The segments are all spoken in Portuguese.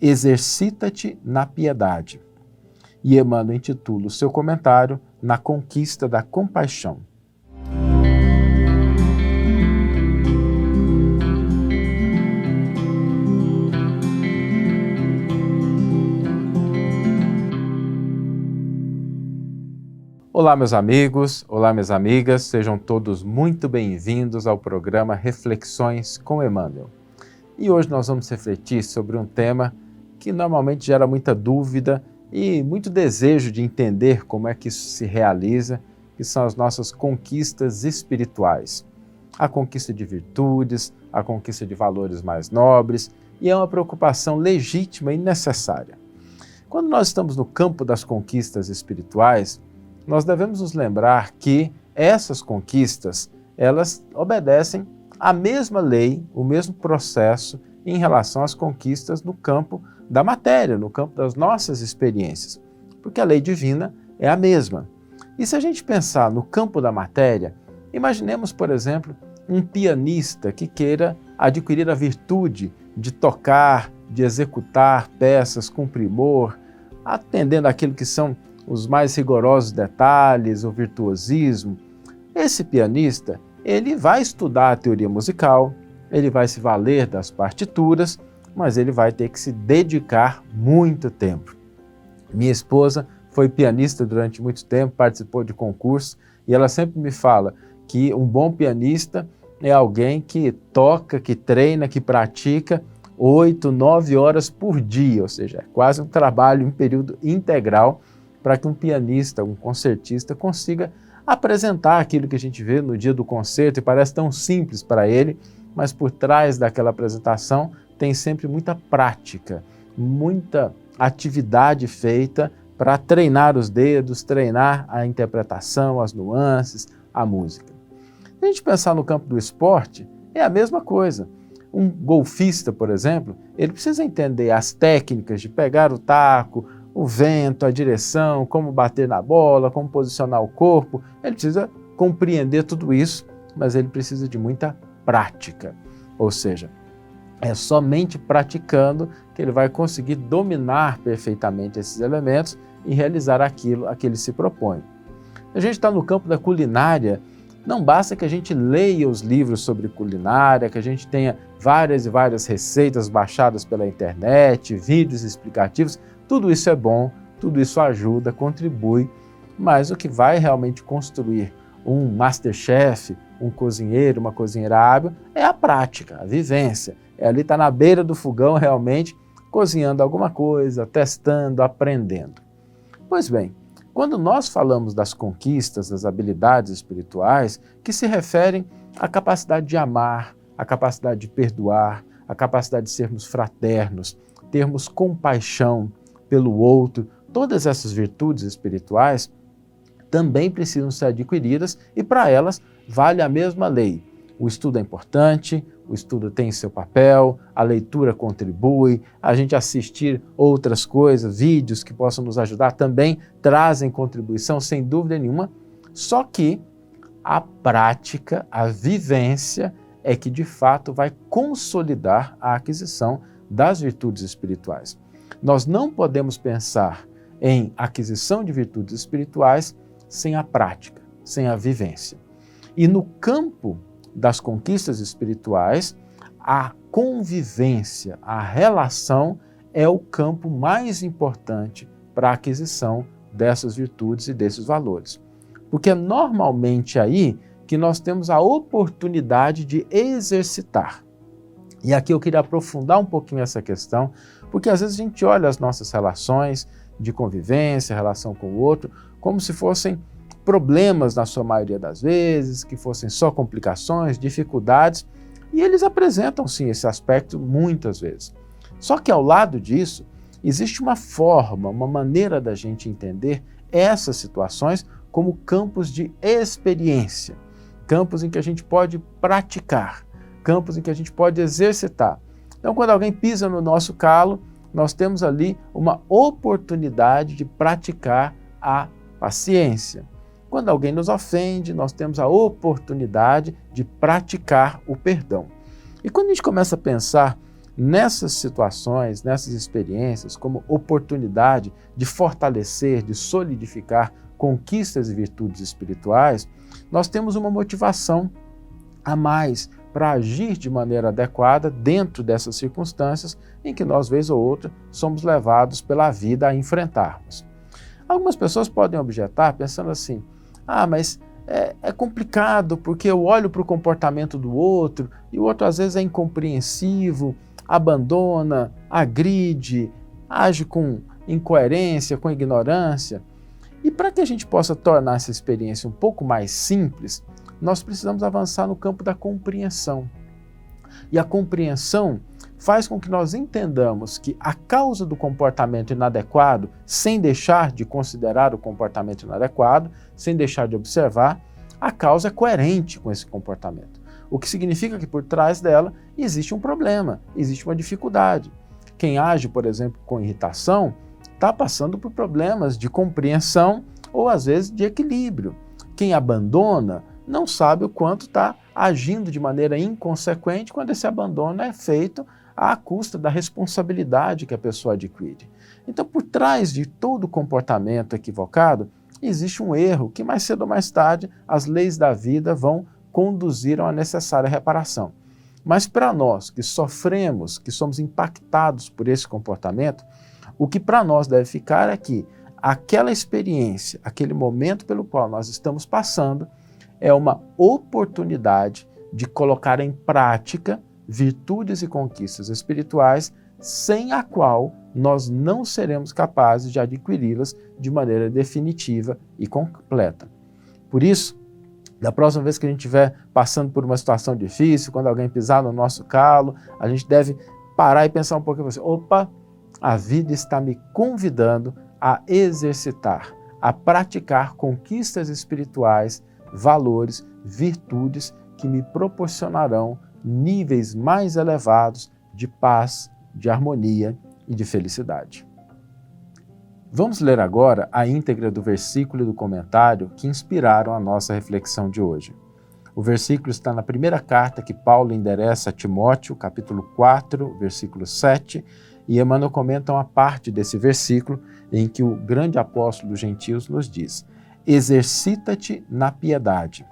Exercita-te na piedade. E Emmanuel intitula o seu comentário Na Conquista da Compaixão. Olá, meus amigos, olá, minhas amigas, sejam todos muito bem-vindos ao programa Reflexões com Emmanuel. E hoje nós vamos refletir sobre um tema que normalmente gera muita dúvida e muito desejo de entender como é que isso se realiza, que são as nossas conquistas espirituais. A conquista de virtudes, a conquista de valores mais nobres, e é uma preocupação legítima e necessária. Quando nós estamos no campo das conquistas espirituais, nós devemos nos lembrar que essas conquistas, elas obedecem à mesma lei, o mesmo processo em relação às conquistas no campo da matéria, no campo das nossas experiências, porque a lei divina é a mesma. E se a gente pensar no campo da matéria, imaginemos, por exemplo, um pianista que queira adquirir a virtude de tocar, de executar peças com primor, atendendo àquilo que são os mais rigorosos detalhes, o virtuosismo. Esse pianista, ele vai estudar a teoria musical, ele vai se valer das partituras, mas ele vai ter que se dedicar muito tempo. Minha esposa foi pianista durante muito tempo, participou de concursos, e ela sempre me fala que um bom pianista é alguém que toca, que treina, que pratica 8, 9 horas por dia, ou seja, é quase um trabalho em período integral para que um pianista, um concertista consiga apresentar aquilo que a gente vê no dia do concerto e parece tão simples para ele, mas por trás daquela apresentação tem sempre muita prática, muita atividade feita para treinar os dedos, treinar a interpretação, as nuances, a música. Se a gente pensar no campo do esporte, é a mesma coisa. Um golfista, por exemplo, ele precisa entender as técnicas de pegar o taco, o vento, a direção, como bater na bola, como posicionar o corpo. Ele precisa compreender tudo isso, mas ele precisa de muita prática. Ou seja, é somente praticando que ele vai conseguir dominar perfeitamente esses elementos e realizar aquilo a que ele se propõe. A gente está no campo da culinária, não basta que a gente leia os livros sobre culinária, que a gente tenha várias e várias receitas baixadas pela internet, vídeos explicativos. Tudo isso é bom, tudo isso ajuda, contribui, mas o que vai realmente construir um masterchef, um cozinheiro, uma cozinheira hábil, é a prática, a vivência. É ali estar na beira do fogão realmente, cozinhando alguma coisa, testando, aprendendo. Pois bem, quando nós falamos das conquistas, das habilidades espirituais, que se referem à capacidade de amar, à capacidade de perdoar, à capacidade de sermos fraternos, termos compaixão pelo outro, todas essas virtudes espirituais também precisam ser adquiridas e para elas vale a mesma lei. O estudo é importante, o estudo tem seu papel, a leitura contribui, a gente assistir outras coisas, vídeos que possam nos ajudar também trazem contribuição, sem dúvida nenhuma, só que a prática, a vivência é que de fato vai consolidar a aquisição das virtudes espirituais. Nós não podemos pensar em aquisição de virtudes espirituais sem a prática, sem a vivência. E no campo das conquistas espirituais, a convivência, a relação é o campo mais importante para a aquisição dessas virtudes e desses valores. Porque é normalmente aí que nós temos a oportunidade de exercitar. E aqui eu queria aprofundar um pouquinho essa questão, porque às vezes a gente olha as nossas relações de convivência, relação com o outro, como se fossem problemas na sua maioria das vezes, que fossem só complicações, dificuldades, e eles apresentam sim esse aspecto muitas vezes. Só que ao lado disso, existe uma forma, uma maneira da gente entender essas situações como campos de experiência, campos em que a gente pode praticar, campos em que a gente pode exercitar. Então, quando alguém pisa no nosso calo, nós temos ali uma oportunidade de praticar a paciência. Quando alguém nos ofende, nós temos a oportunidade de praticar o perdão. E quando a gente começa a pensar nessas situações, nessas experiências, como oportunidade de fortalecer, de solidificar conquistas e virtudes espirituais, nós temos uma motivação a mais para agir de maneira adequada dentro dessas circunstâncias em que nós, vez ou outra, somos levados pela vida a enfrentarmos. Algumas pessoas podem objetar pensando assim, mas é complicado porque eu olho para o comportamento do outro e o outro às vezes é incompreensivo, abandona, agride, age com incoerência, com ignorância. E para que a gente possa tornar essa experiência um pouco mais simples, nós precisamos avançar no campo da compreensão. E a compreensão faz com que nós entendamos que a causa do comportamento inadequado, sem deixar de considerar o comportamento inadequado, sem deixar de observar, a causa é coerente com esse comportamento. O que significa que por trás dela existe um problema, existe uma dificuldade. Quem age, por exemplo, com irritação, está passando por problemas de compreensão ou às vezes de equilíbrio. Quem abandona não sabe o quanto está agindo de maneira inconsequente quando esse abandono é feito à custa da responsabilidade que a pessoa adquire. Então, por trás de todo comportamento equivocado, existe um erro que mais cedo ou mais tarde as leis da vida vão conduzir a uma necessária reparação. Mas para nós que sofremos, que somos impactados por esse comportamento, o que para nós deve ficar é que aquela experiência, aquele momento pelo qual nós estamos passando, é uma oportunidade de colocar em prática virtudes e conquistas espirituais sem a qual nós não seremos capazes de adquiri-las de maneira definitiva e completa. Por isso, da próxima vez que a gente estiver passando por uma situação difícil, quando alguém pisar no nosso calo, a gente deve parar e pensar um pouquinho assim, opa, a vida está me convidando a exercitar, a praticar conquistas espirituais, valores, virtudes que me proporcionarão níveis mais elevados de paz, de harmonia e de felicidade. Vamos ler agora a íntegra do versículo e do comentário que inspiraram a nossa reflexão de hoje. O versículo está na primeira carta que Paulo endereça a Timóteo, capítulo 4, versículo 7, e Emmanuel comenta uma parte desse versículo em que o grande apóstolo dos gentios nos diz: exercita-te na piedade.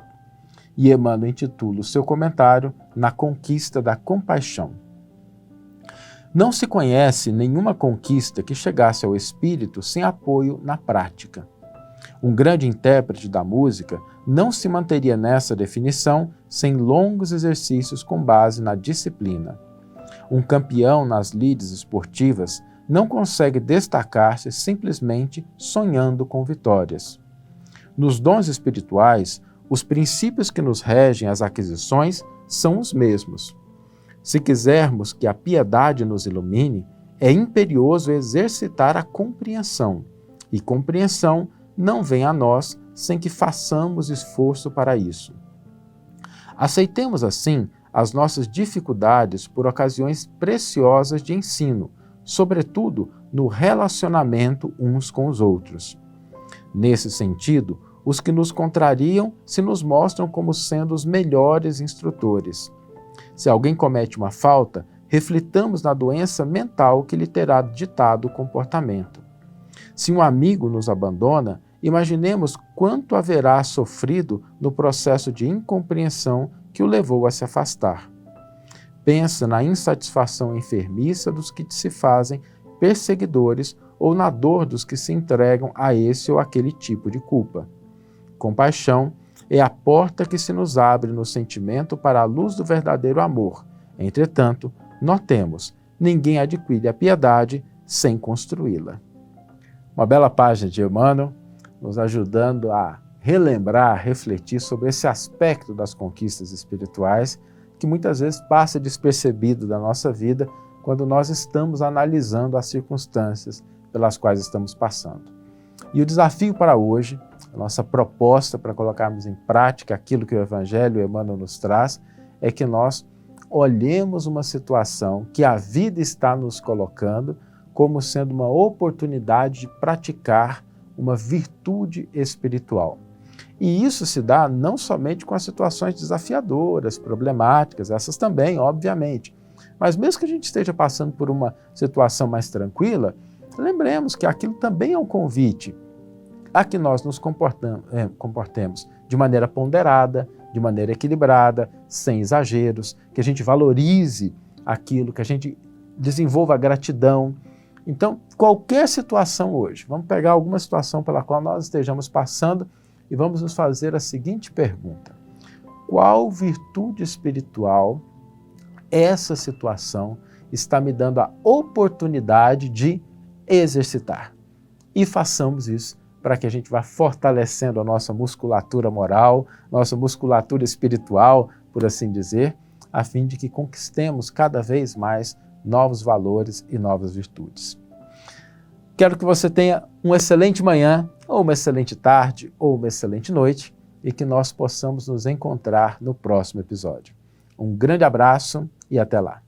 E Emmanuel intitula o seu comentário Na Conquista da Compaixão. Não se conhece nenhuma conquista que chegasse ao espírito sem apoio na prática. Um grande intérprete da música não se manteria nessa definição sem longos exercícios com base na disciplina. Um campeão nas lides esportivas não consegue destacar-se simplesmente sonhando com vitórias. Nos dons espirituais, os princípios que nos regem as aquisições são os mesmos. Se quisermos que a piedade nos ilumine, é imperioso exercitar a compreensão, e compreensão não vem a nós sem que façamos esforço para isso. Aceitemos, assim, as nossas dificuldades por ocasiões preciosas de ensino, sobretudo no relacionamento uns com os outros. Nesse sentido, os que nos contrariam se nos mostram como sendo os melhores instrutores. Se alguém comete uma falta, reflitamos na doença mental que lhe terá ditado o comportamento. Se um amigo nos abandona, imaginemos quanto haverá sofrido no processo de incompreensão que o levou a se afastar. Pensa na insatisfação enfermiça dos que se fazem perseguidores ou na dor dos que se entregam a esse ou aquele tipo de culpa. Compaixão é a porta que se nos abre no sentimento para a luz do verdadeiro amor. Entretanto, notemos, ninguém adquire a piedade sem construí-la. Uma bela página de Emmanuel, nos ajudando a relembrar, a refletir sobre esse aspecto das conquistas espirituais que muitas vezes passa despercebido da nossa vida quando nós estamos analisando as circunstâncias pelas quais estamos passando. E o desafio para hoje, a nossa proposta para colocarmos em prática aquilo que o Evangelho e Emmanuel nos traz, é que nós olhemos uma situação que a vida está nos colocando como sendo uma oportunidade de praticar uma virtude espiritual. E isso se dá não somente com as situações desafiadoras, problemáticas, essas também, obviamente, Mas mesmo que a gente esteja passando por uma situação mais tranquila, lembremos que aquilo também é um convite a que nós nos comportemos de maneira ponderada, de maneira equilibrada, sem exageros, que a gente valorize aquilo, que a gente desenvolva a gratidão. Então, qualquer situação hoje, vamos pegar alguma situação pela qual nós estejamos passando e vamos nos fazer a seguinte pergunta: qual virtude espiritual essa situação está me dando a oportunidade de exercitar? E façamos isso para que a gente vá fortalecendo a nossa musculatura moral, nossa musculatura espiritual, por assim dizer, a fim de que conquistemos cada vez mais novos valores e novas virtudes. Quero que você tenha uma excelente manhã, ou uma excelente tarde, ou uma excelente noite, e que nós possamos nos encontrar no próximo episódio. Um grande abraço e até lá!